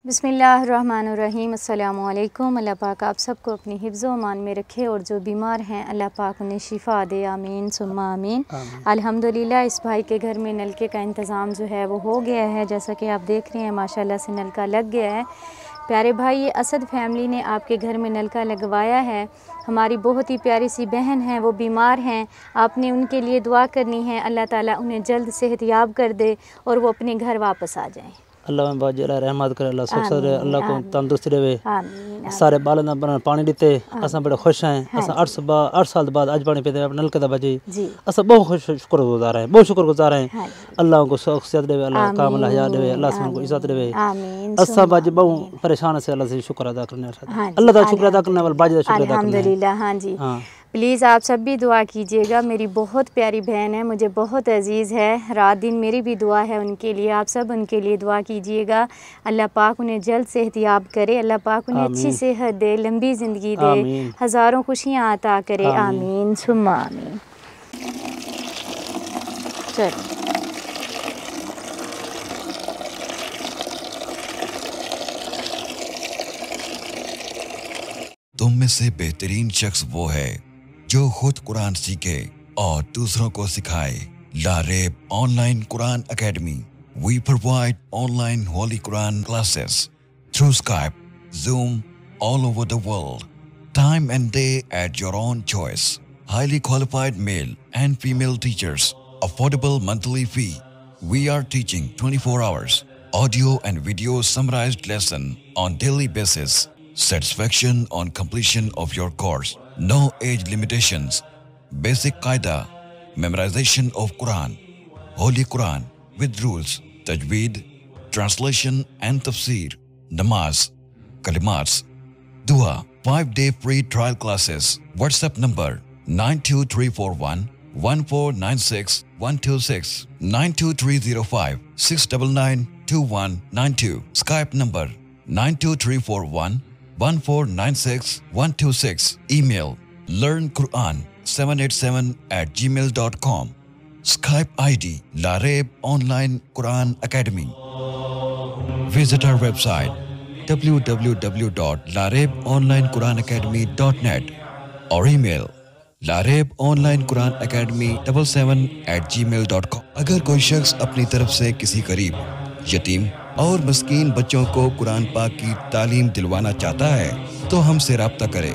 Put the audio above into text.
बिस्मिल्लाहिर्रहमानिर्रहीम। अस्सलामु अलैकुम। अल्लाह पाक आप सबको अपनी हिफ्ज़ व अमान में रखे और जो बीमार हैं अल्लाह पाक उन्हें शिफा दे। आमीन सुम्मा आमीन। अल्हम्दुलिल्लाह इस भाई के घर में नलके का इंतज़ाम जो है वो हो गया है, जैसा कि आप देख रहे हैं माशाल्लाह से नलका लग गया है। प्यारे भाई, ये असद फैमिली ने आपके घर में नलका लगवाया है। हमारी बहुत ही प्यारी सी बहन है, वो बीमार हैं। आपने उनके लिए दुआ करनी है, अल्लाह ताला उन्हें जल्द सेहतयाब कर दे और वो अपने घर वापस आ जाएं। अल्लाह में बाजरा रहमत करे, अल्लाह सुख से रहे, अल्लाह को तंदुरुस्ती रहे। आमीन। सारे बाल ना पानी दिते, असा बड़े खुश हैं। असा 8 साल बाद आज पानी पीते नलके दा बजी असा बहुत शुक्रगुजार हैं, बहुत शुक्रगुजार हैं। अल्लाह को सुख सेहत देवे, अल्लाह कामला हया देवे, अल्लाह से उनको इज्जत देवे। असा बाजी बहुत परेशान से अल्लाह से शुक्र अदा करने, अल्लाह दा शुक्र अदा करने वाला बाजी दा शुक्र अदा करने। अल्हम्दुलिल्लाह। हाँ जी, प्लीज़ आप सब भी दुआ कीजिएगा। मेरी बहुत प्यारी बहन है, मुझे बहुत अजीज़ है। रात दिन मेरी भी दुआ है उनके लिए, आप सब उनके लिए दुआ कीजिएगा। अल्लाह पाक उन्हें जल्द सेहतयाब करे, अल्लाह पाक उन्हें अच्छी सेहत दे, लंबी ज़िंदगी दे, हज़ारों खुशियाँ अता करे। आमीन सुम्मा आमीन। चलो तुम में से बेहतरीन शख्स वो है जो खुद कुरान सीखे और दूसरों को सिखाए। लारे online Quran academy. We provide online Holy Quran classes through Skype, Zoom, all over the world. Time and day at your own choice. Highly qualified male and female teachers. Affordable monthly fee. We are teaching 24 hours. Audio and video summarized lesson on daily basis. Satisfaction on completion of your course. No age limitations. Basic qaida. Memorization of Quran. Holy Quran with rules. Tajweed. Translation and tafsir. Namaz. Kalimats. Dua. 5-day free trial classes. WhatsApp number 92341 1496 126 92305 699 2192. Skype number 92341 1496 126. Email learnquran787@gmail.com. Skype ID Lareb Online Quran Academy. Visit our website www.larebonlinequranacademy.net or email larebonlinequranacademy77@gmail.com. अगर कोई शख्स अपनी तरफ से किसी गरीब, यतीम और मस्कीन बच्चों को कुरान पाक की तालीम दिलवाना चाहता है तो हमसे राब्ता करें।